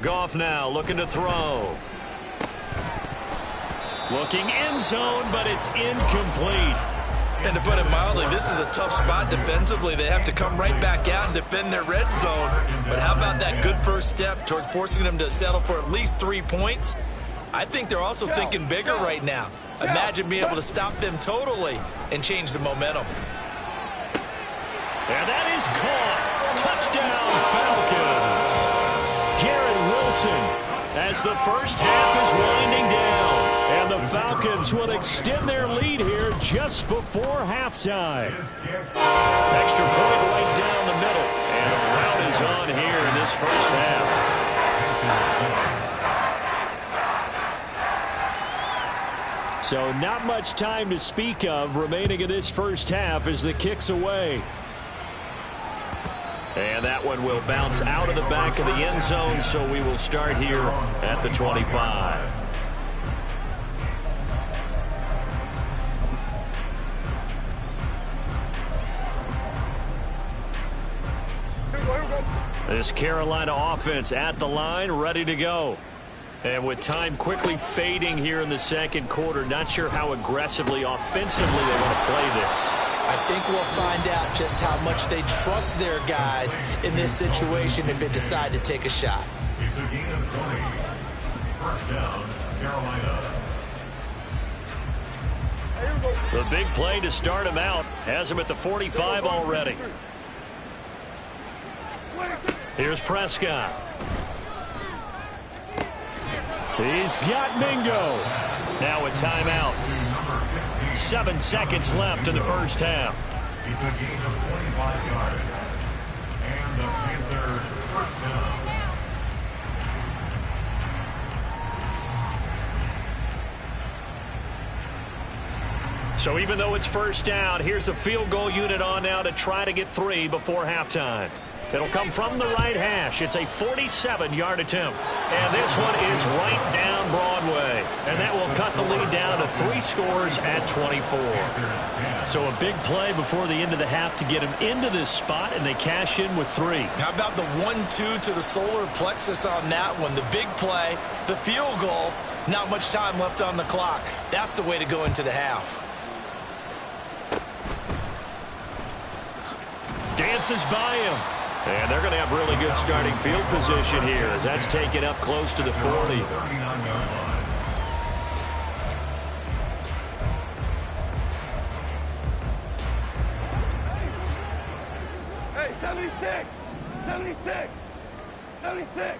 Goff now looking to throw. Looking end zone, but it's incomplete. And to put it mildly, this is a tough spot defensively. They have to come right back out and defend their red zone. But how about that good first step towards forcing them to settle for at least 3 points? I think they're also thinking bigger right now. Imagine being able to stop them totally and change the momentum. And that is caught. Touchdown, Falcons. Garrett Wilson as the first half is winding down. And the Falcons will extend their lead here just before halftime. Extra point right down the middle. And a rout is on here in this first half. So not much time to speak of remaining in this first half as the kick's away. And that one will bounce out of the back of the end zone, so we will start here at the 25. This Carolina offense at the line, ready to go. And with time quickly fading here in the second quarter, not sure how aggressively, offensively they want to play this. I think we'll find out just how much they trust their guys in this situation if they decide to take a shot. It's a gain of 20. First down, Carolina. The big play to start him out has him at the 45 already. Here's Prescott. He's got Mingo. Now a timeout. 7 seconds left in the first half. It's a gain of 25 yards. And the Panthers first down. So even though it's first down, here's the field goal unit on now to try to get 3 before halftime. It'll come from the right hash. It's a 47-yard attempt. And this one is right down Broadway. And that will cut the lead down to 3 scores at 24. So a big play before the end of the half to get them into this spot, and they cash in with 3. How about the 1-2 to the solar plexus on that one? The big play, the field goal, not much time left on the clock. That's the way to go into the half. Dances by him. And they're going to have really good starting field position here as that's taken up close to the 40. Hey, 76! 76! 76!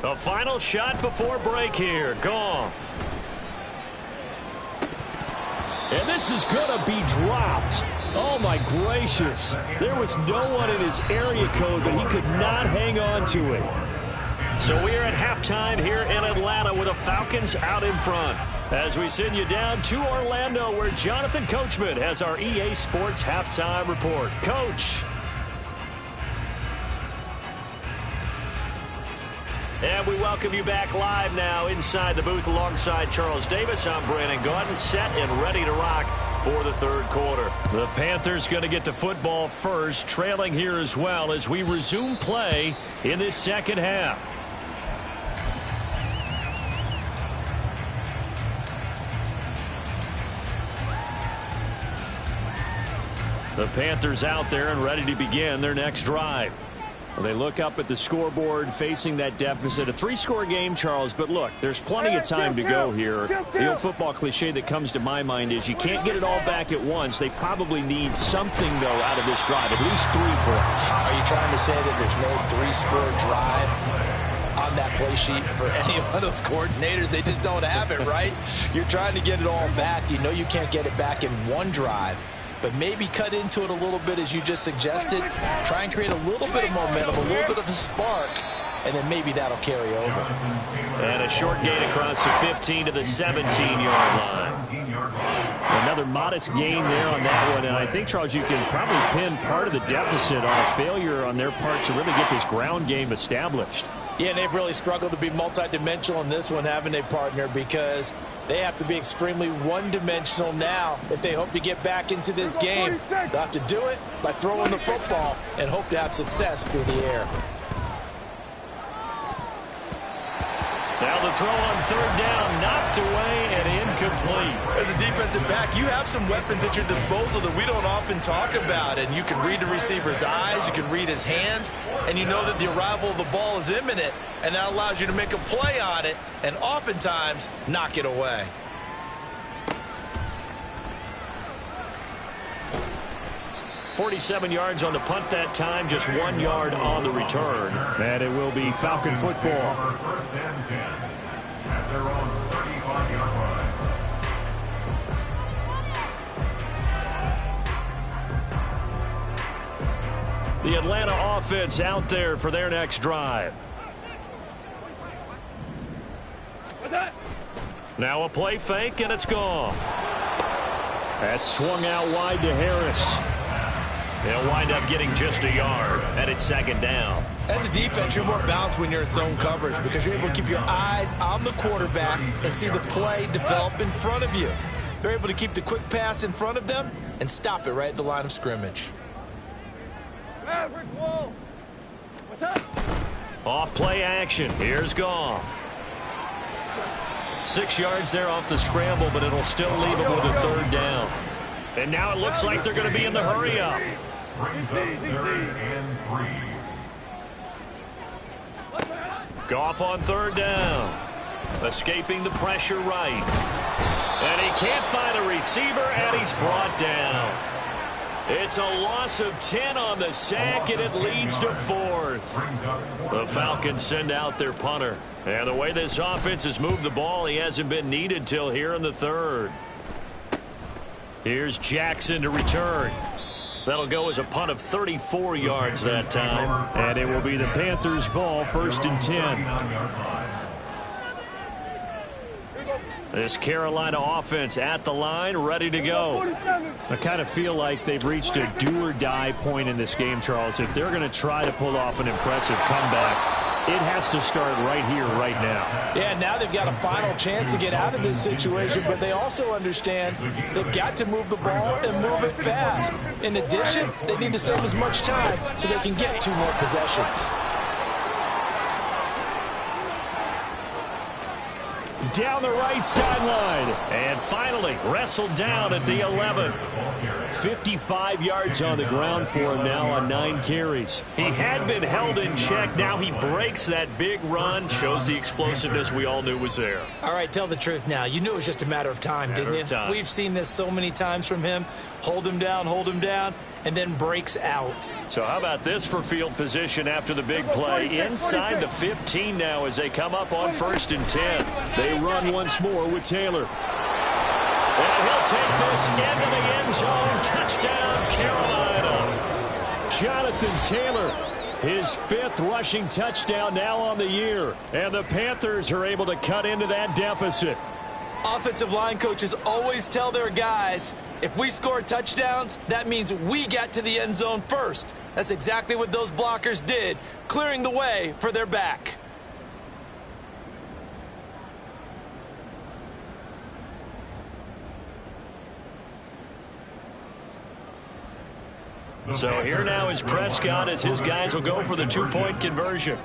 The final shot before break here. Goff. And this is going to be dropped. Oh, my gracious. There was no one in his area code, but he could not hang on to it. So we are at halftime here in Atlanta with the Falcons out in front. As we send you down to Orlando, where Jonathan Coachman has our EA Sports halftime report. Coach. And we welcome you back live now inside the booth alongside Charles Davis. I'm Brandon Gaudin, set and ready to rock for the third quarter. The Panthers going to get the football first, trailing here as well as we resume play in this second half. The Panthers out there and ready to begin their next drive. They look up at the scoreboard facing that deficit. A 3-score game, Charles, but look, there's plenty of time to go here. The old football cliche that comes to my mind is you can't get it all back at once. They probably need something, though, out of this drive, at least 3 points. Are you trying to say that there's no 3-score drive on that play sheet for any of those coordinators? They just don't have it, right? You're trying to get it all back. You know you can't get it back in one drive. But maybe cut into it a little bit as you just suggested. Try and create a little bit of momentum, a little bit of a spark, and then maybe that'll carry over. And a short gain across the 15 to the 17-yard line. Another modest gain there on that one. And I think, Charles, you can probably pin part of the deficit on a failure on their part to really get this ground game established. Yeah, and they've really struggled to be multidimensional in this one, haven't they, partner? Because they have to be extremely one-dimensional now if they hope to get back into this game. They'll have to do it by throwing the football and hope to have success through the air. Now the throw on third down, knocked away and incomplete. As a defensive back, you have some weapons at your disposal that we don't often talk about. And you can read the receiver's eyes, you can read his hands, and you know that the arrival of the ball is imminent, and that allows you to make a play on it and oftentimes knock it away. .47 yards on the punt that time, just 1 yard on the return. And it will be Falcon football. First and 10 at their own 35-yard line. The Atlanta offense out there for their next drive. Now a play fake, and it's gone. That's swung out wide to Harris. They'll wind up getting just a yard, and it's second down. As a defense, you're more balanced when you're in zone coverage because you're able to keep your eyes on the quarterback and see the play develop in front of you. They're able to keep the quick pass in front of them and stop it right at the line of scrimmage. Off play action. Here's Goff. 6 yards there off the scramble, but it'll still leave him with a third down. And now it looks like they're going to be in the hurry up. Brings up 3rd and 3. Goff on third down. Escaping the pressure right. And he can't find a receiver, and he's brought down. It's a loss of 10 on the sack, and it leads to 4th. The Falcons send out their punter. And the way this offense has moved the ball, he hasn't been needed till here in the 3rd. Here's Jackson to return. That'll go as a punt of 34 yards that time. And it will be the Panthers' ball, 1st and 10. This Carolina offense at the line, ready to go. I kind of feel like they've reached a do-or-die point in this game, Charles. If they're going to try to pull off an impressive comeback, it has to start right here, right now. Yeah, now they've got a final chance to get out of this situation, but they also understand they've got to move the ball and move it fast. In addition, they need to save as much time so they can get 2 more possessions. Down the right sideline. And finally wrestled down at the 11. 55 yards on the ground for him now on 9 carries. He had been held in check. Now he breaks that big run. Shows the explosiveness we all knew was there. All right, tell the truth now. You knew it was just a matter of time, didn't you? We've seen this so many times from him. Hold him down, and then breaks out. So how about this for field position after the big play? Inside the 15 now as they come up on 1st and 10. They run once more with Taylor. And he'll take this into the end zone. Touchdown, Carolina. Jonathan Taylor, his 5th rushing touchdown now on the year. And the Panthers are able to cut into that deficit. Offensive line coaches always tell their guys, if we score touchdowns, that means we got to the end zone first. That's exactly what those blockers did, clearing the way for their back. So here now is Prescott as his guys will go for the 2-point conversion.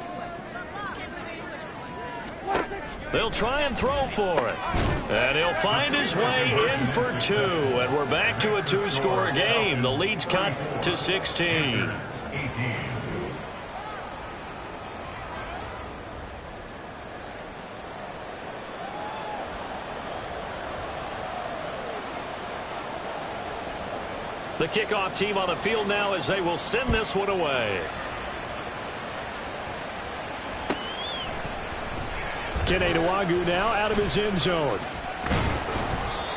They'll try and throw for it. And he'll find his way in for 2. And we're back to a 2-score game. The lead's cut to 16. The kickoff team on the field now as they will send this one away. Kene Nwangwu now out of his end zone.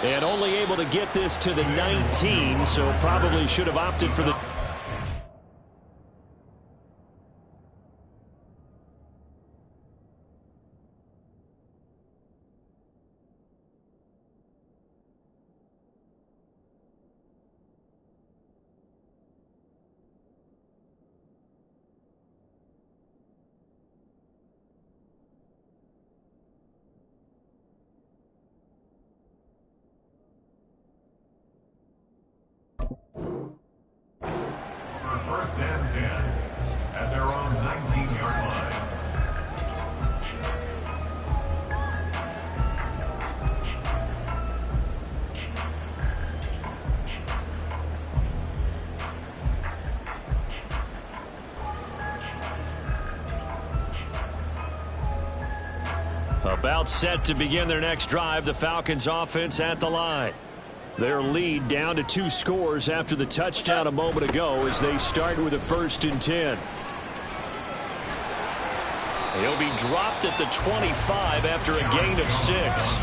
And only able to get this to the 19, so probably should have opted for the... and 10 at their own 19-yard line. About set to begin their next drive, the Falcons offense at the line. Their lead down to 2 scores after the touchdown a moment ago as they start with a 1st and 10. He'll be dropped at the 25 after a gain of 6.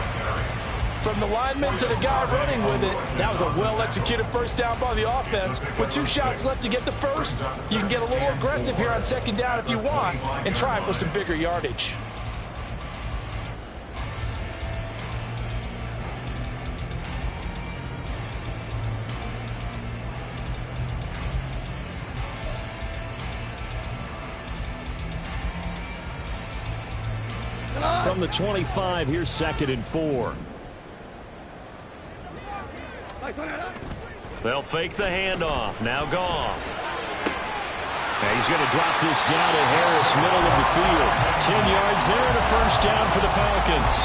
From the lineman to the guy running with it, that was a well-executed first down by the offense. With 2 shots left to get the first, you can get a little aggressive here on 2nd down if you want and try for some bigger yardage. From the 25, here's 2nd and 4. They'll fake the handoff. Now Goff. And he's going to drop this down to Harris, middle of the field. 10 yards there and a 1st down for the Falcons.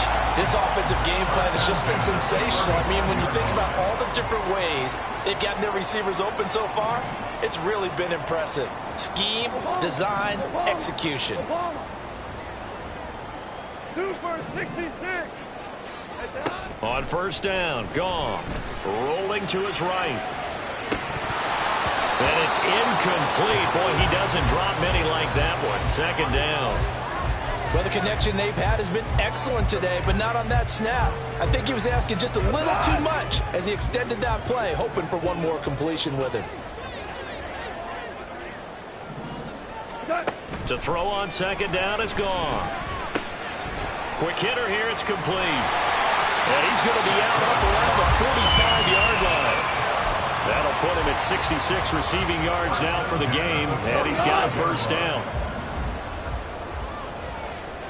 This offensive game plan has just been sensational. I mean, when you think about all the different ways they've gotten their receivers open so far, it's really been impressive. Scheme, design, execution. 2 for 66. On 1st down, Goff rolling to his right. And it's incomplete. Boy, he doesn't drop many like that one. 2nd down. Well, the connection they've had has been excellent today, but not on that snap. I think he was asking just a little too much as he extended that play, hoping for one more completion with him. To throw on 2nd down is Goff. Quick hitter here, it's complete. And he's going to be out up around the 45-yard line. That'll put him at 66 receiving yards now for the game, and he's got a 1st down.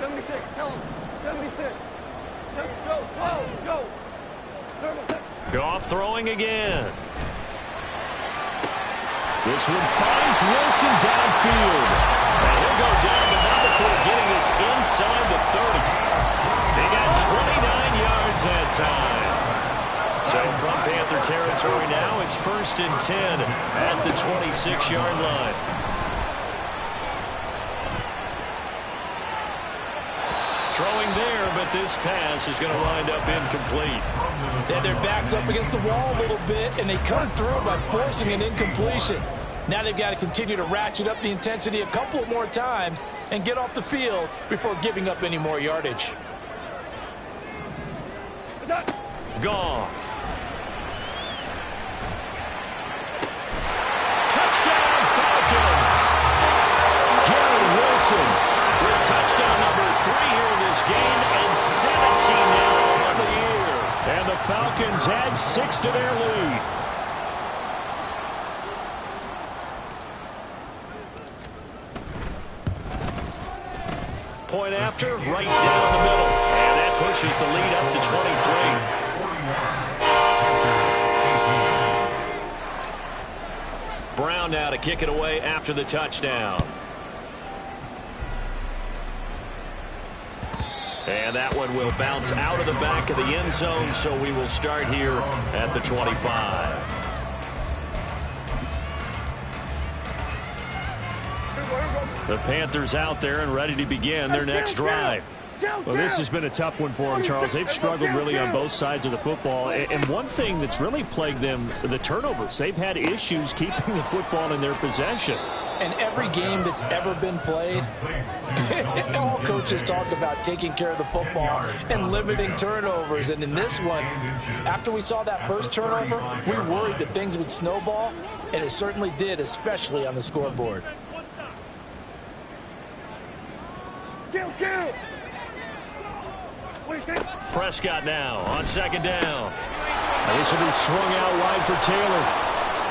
76, tell him. 76. Go, go, go. Goff throwing again. This one finds Wilson downfield. And he'll go down, but not before getting us inside the 30. They got 29 yards that time. So from Panther territory now, it's 1st and 10 at the 26-yard line. Throwing there, but this pass is going to wind up incomplete. They had their backs up against the wall a little bit, and they cut through by forcing an incompletion. Now they've got to continue to ratchet up the intensity a couple more times and get off the field before giving up any more yardage. Goff. Touchdown Falcons. Garrett Wilson with touchdown number 3 here in this game and 17 now on the year. And the Falcons add 6 to their lead. Point after, right down the middle. And that pushes the lead up to 23. Brown now to kick it away after the touchdown. And that one will bounce out of the back of the end zone, so we will start here at the 25. The Panthers out there and ready to begin their next drive. Well, this has been a tough one for them, Charles. They've struggled really on both sides of the football. And one thing that's really plagued them, the turnovers. They've had issues keeping the football in their possession. And every game that's ever been played, all coaches talk about taking care of the football and limiting turnovers. And in this one, after we saw that first turnover, we worried that things would snowball, and it certainly did, especially on the scoreboard. Prescott now on 2nd down. And this will be swung out wide for Taylor.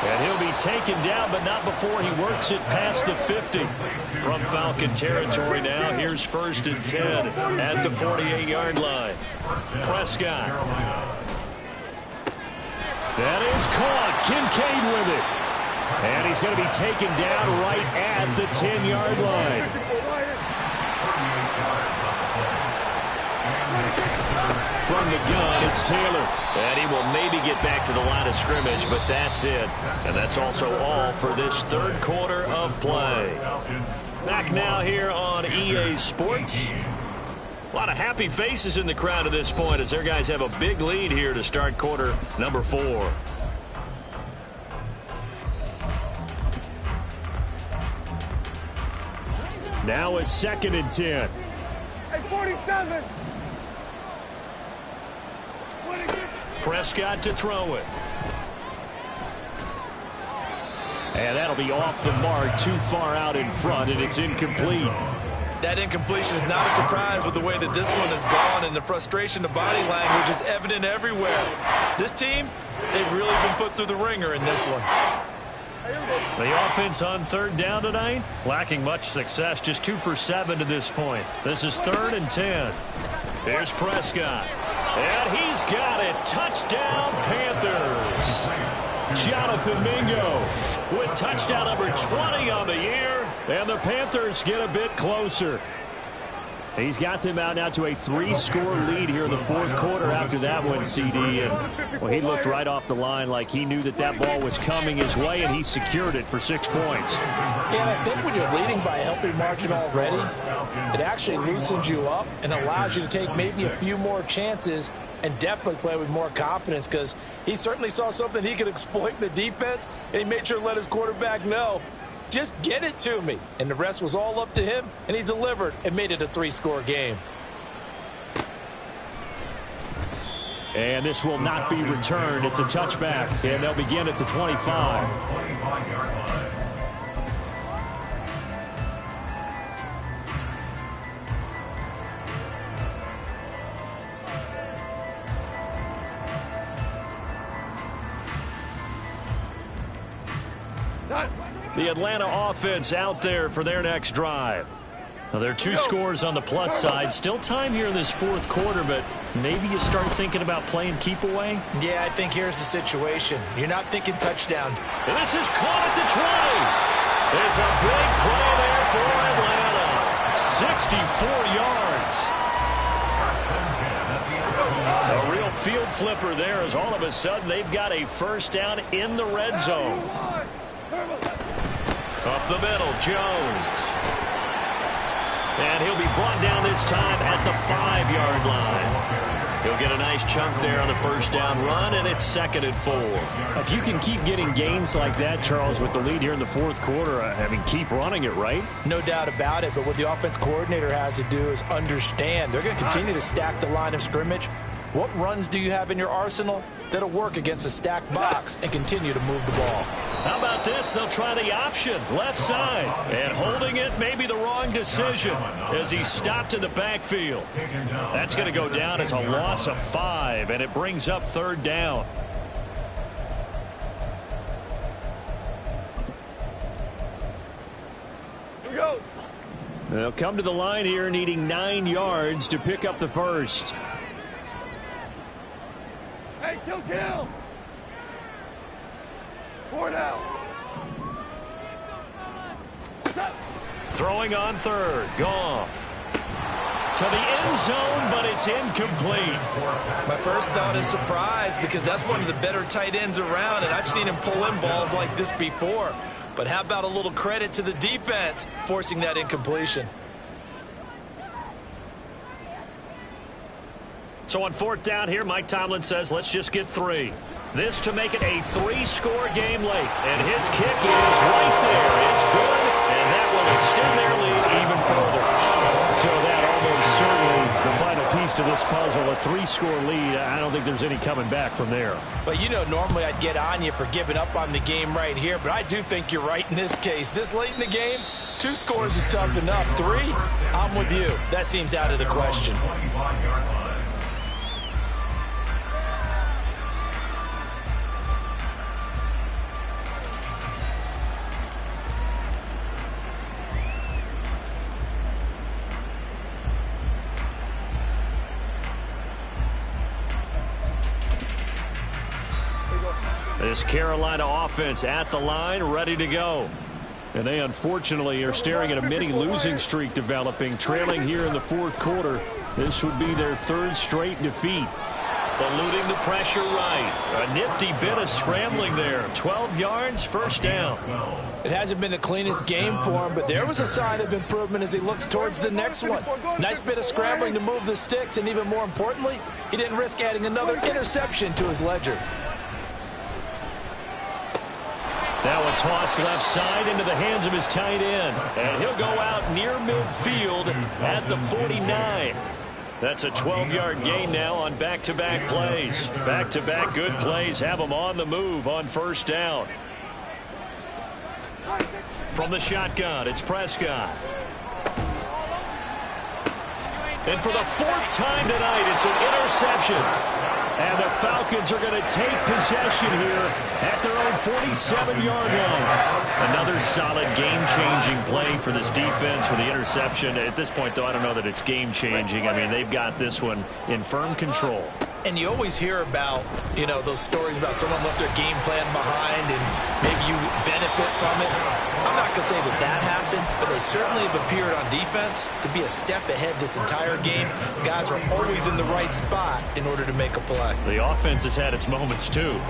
And he'll be taken down, but not before he works it past the 50. From Falcon territory now, here's 1st and 10 at the 48-yard line. Prescott. That is caught. Kincaid with it. And he's going to be taken down right at the 10-yard line. From the gun, it's Taylor. And he will maybe get back to the line of scrimmage, but that's it. And that's also all for this third quarter of play. Back now here on EA Sports. A lot of happy faces in the crowd at this point as their guys have a big lead here to start quarter number 4. Now a 2nd and 10. Hey, 47. Prescott to throw it. And that'll be off the mark, too far out in front, and it's incomplete. That incompletion is not a surprise with the way that this one has gone, and the frustration, the body language is evident everywhere. This team, they've really been put through the ringer in this one. The offense on 3rd down tonight, lacking much success, just 2 for 7 to this point. This is 3rd and 10. Here's Prescott. And he's got it. Touchdown, Panthers. Jonathan Mingo with touchdown number 20 on the year. And the Panthers get a bit closer. He's got them out now to a 3-score lead here in the 4th quarter after that one, CD. And, well, he looked right off the line like he knew that that ball was coming his way, and he secured it for 6 points. Yeah, I think when you're leading by a healthy margin already, it actually loosens you up and allows you to take maybe a few more chances and definitely play with more confidence, because he certainly saw something he could exploit in the defense, and he made sure to let his quarterback know, just get it to me. And the rest was all up to him, and he delivered and made it a 3-score game. And this will not be returned. It's a touchback, and they'll begin at the 25. The Atlanta offense out there for their next drive. Now, there are 2 scores on the plus side. Still time here in this 4th quarter, but maybe you start thinking about playing keep away. Yeah, I think here's the situation. You're not thinking touchdowns. And this is caught at the 20. It's a big play there for Atlanta. 64 yards. A real field flipper there, as all of a sudden they've got a 1st down in the red zone. Up the middle, Jones. And he'll be brought down this time at the 5-yard line. He'll get a nice chunk there on the 1st down run, and it's 2nd and 4. If you can keep getting gains like that, Charles, with the lead here in the 4th quarter, I mean, keep running it, right? No doubt about it, but what the offense coordinator has to do is understand they're going to continue to stack the line of scrimmage. What runs do you have in your arsenal that'll work against a stacked box and continue to move the ball? How about this? They'll try the option, left side. And holding it may be the wrong decision as he stopped in the backfield. That's going to go down as a loss of 5, and it brings up 3rd down. Here we go. They'll come to the line here needing 9 yards to pick up the 1st. Hey, kill. 4 now. Throwing on 3rd. Goff. To the end zone, but it's incomplete. My first thought is surprise, because that's one of the better tight ends around, and I've seen him pull in balls like this before. But how about a little credit to the defense forcing that incompletion? So on 4th down here, Mike Tomlin says, let's just get 3. This to make it a 3-score game late. And his kick is right there. It's good, and that will extend their lead even further. So that almost certainly the final piece to this puzzle, a 3-score lead. I don't think there's any coming back from there. But, you know, normally I'd get on you for giving up on the game right here, but I do think you're right in this case. This late in the game, 2 scores is tough enough. 3, I'm with you. That seems out of the question. This Carolina offense at the line, ready to go. And they unfortunately are staring at a mini losing streak developing, trailing here in the fourth quarter. This would be their third straight defeat. Eluding the pressure right. A nifty bit of scrambling there. 12 yards, first down. It hasn't been the cleanest game for him, but there was a sign of improvement as he looks towards the next one. Nice bit of scrambling to move the sticks, and even more importantly, he didn't risk adding another interception to his ledger. Now a toss left side into the hands of his tight end. And he'll go out near midfield at the 49. That's a 12-yard gain now on back-to-back plays. Back-to-back good plays have them on the move on first down. From the shotgun, it's Prescott. And for the fourth time tonight, it's an interception. And the Falcons are going to take possession here at their own 47-yard line. Another solid game-changing play for this defense for the interception. At this point, though, I don't know that it's game-changing. I mean, they've got this one in firm control. And you always hear about, those stories about someone left their game plan behind and maybe you benefit from it. I'm not going to say that happened, but they certainly have appeared on defense to be a step ahead this entire game. Guys are always in the right spot in order to make a play. The offense has had its moments, too.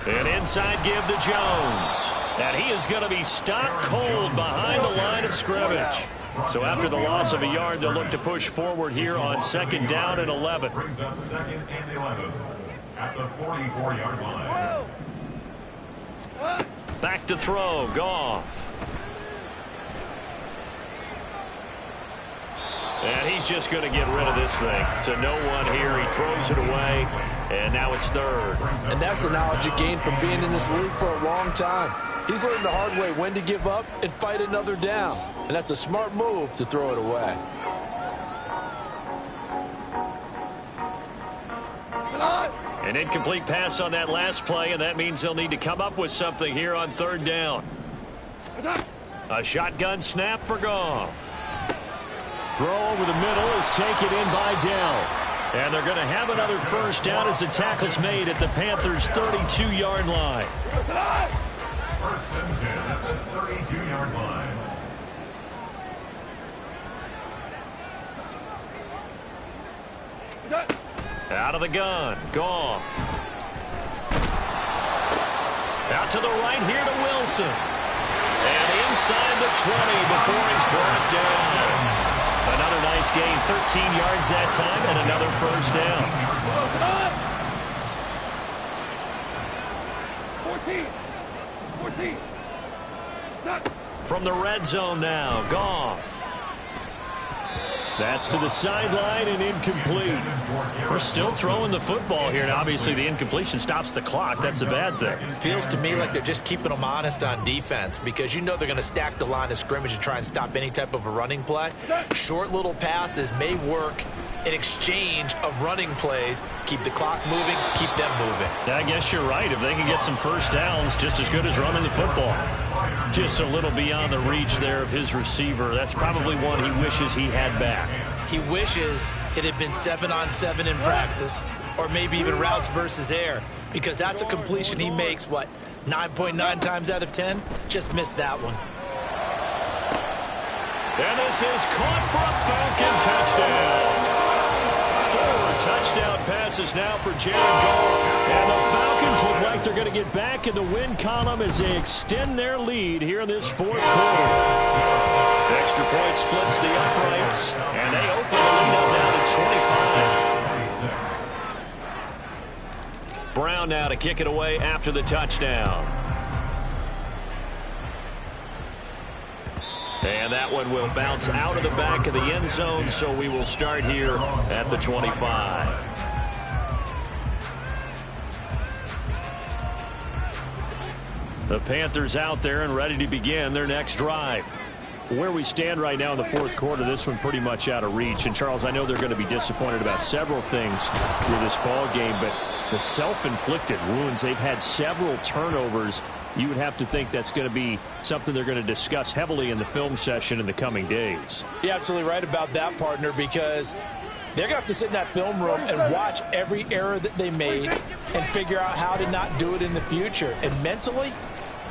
An inside give to Jones. And he is going to be stopped cold behind the line of scrimmage. So after the loss of a yard, they'll look to push forward here on second down and 11. Brings up second and 11 at the 44-yard line. Back to throw, Goff. And he's just going to get rid of this thing to no one here. He throws it away, and now it's third. And that's the knowledge you gain from being in this league for a long time. He's learned the hard way when to give up and fight another down. And that's a smart move to throw it away. An incomplete pass on that last play, and that means they'll need to come up with something here on third down. A shotgun snap for Goff. Throw over the middle is taken in by Dell. And they're going to have another first down as the tackle's made at the Panthers' 32-yard line. First and 10 at the 32-yard line. Out of the gun, Goff. Out to the right here to Wilson. And inside the 20 before he's brought down. Another nice gain, 13 yards that time, and another first down. 14. From the red zone now, Goff. That's to the sideline and incomplete. We're still throwing the football here, and obviously the incompletion stops the clock. That's the bad thing. Feels to me like they're just keeping them honest on defense because they're going to stack the line of scrimmage and try and stop any type of a running play. Short little passes may work in exchange of running plays. Keep the clock moving, keep them moving. I guess you're right. If they can get some first downs, just as good as running the football. Just a little beyond the reach there of his receiver. That's probably one he wishes he had back. He wishes it had been 7-on-7 in practice, or maybe even routes versus air, because that's a completion he makes, 9.9 times out of 10? Just missed that one. And this is caught for a Falcon touchdown. 4 touchdown passes now for Jared Goff. And the Falcons look like they're going to get back in the win column as they extend their lead here in this fourth quarter. Extra point splits the uprights, and they open the lead up now to 25. Brown now to kick it away after the touchdown. And that one will bounce out of the back of the end zone, so we will start here at the 25. The Panthers out there and ready to begin their next drive. Where we stand right now in the fourth quarter, this one pretty much out of reach. And, Charles, I know they're going to be disappointed about several things through this ball game, but the self-inflicted wounds, they've had several turnovers. You would have to think that's going to be something they're going to discuss heavily in the film session in the coming days. You're absolutely right about that, partner, because They're going to have to sit in that film room and watch every error that they made and figure out how to not do it in the future. And mentally,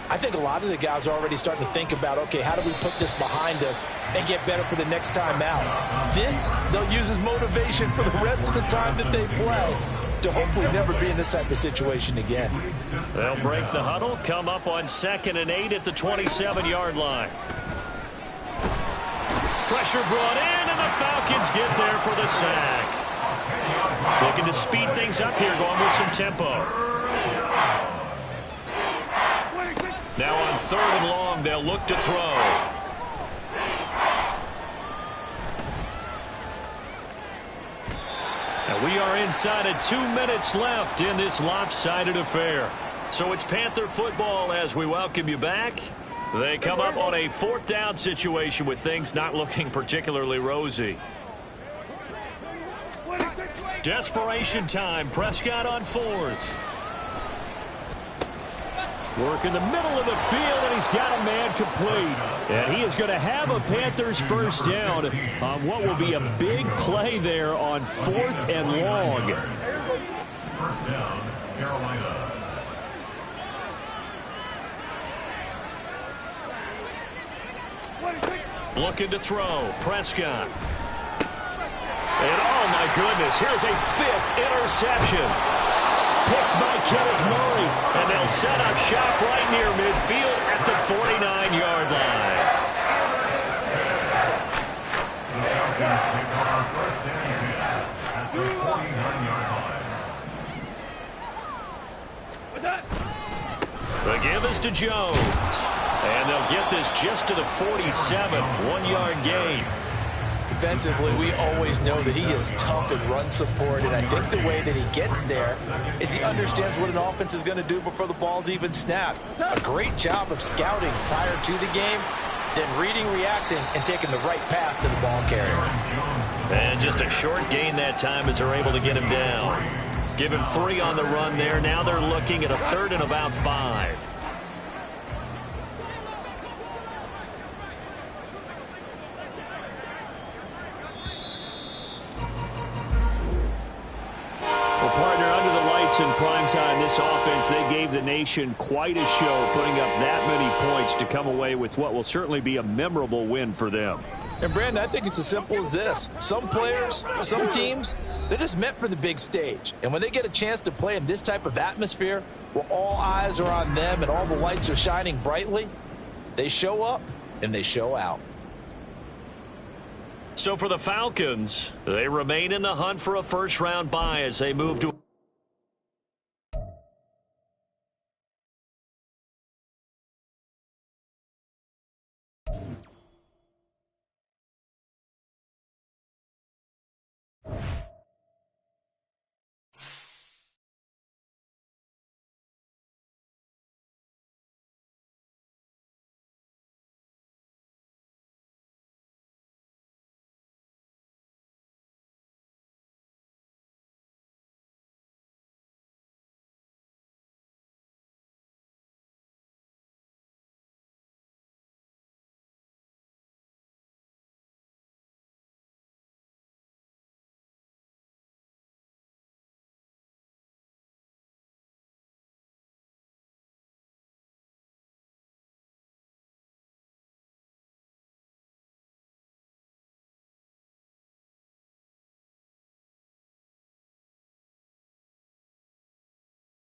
I think a lot of the guys are already starting to think about, okay, how do we put this behind us and get better for the next time out? This, they'll use as motivation for the rest of the time that they play to hopefully never be in this type of situation again. They'll break the huddle, come up on 2nd and 8 at the 27-yard line. Pressure brought in, and the Falcons get there for the sack. Looking to speed things up here, going with some tempo. Now on 3rd and long, they'll look to throw. And we are inside of 2 minutes left in this lopsided affair. So it's Panther football as we welcome you back. They come up on a 4th down situation with things not looking particularly rosy. Desperation time. Prescott on 4th. Work in the middle of the field, and he's got a man complete. And he is going to have a Panthers first down on what will be a big play there on 4th and long. First down, Carolina. Looking to throw. Prescott. And oh my goodness, here's a 5th interception. Picked by Kenneth Murray. And they'll set up shop right near midfield at the 49-yard line. The Falcons pick up our first down at the 49-yard line. The give is to Jones. And they'll get this just to the 47, 1-yard gain. Defensively, we always know that he is tough in run support, and I think the way that he gets there is he understands what an offense is going to do before the ball's even snapped. A great job of scouting prior to the game, then reading, reacting, and taking the right path to the ball carrier. And just a short gain that time as they're able to get him down. Give him 3 on the run there. Now they're looking at a 3rd and about 5. In prime time, this offense, they gave the nation quite a show, putting up that many points to come away with what will certainly be a memorable win for them. And Brandon, I think it's as simple as this. Some players, some teams, they're just meant for the big stage. And when they get a chance to play in this type of atmosphere, where all eyes are on them and all the lights are shining brightly, they show up and they show out. So for the Falcons, they remain in the hunt for a first-round bye as they move to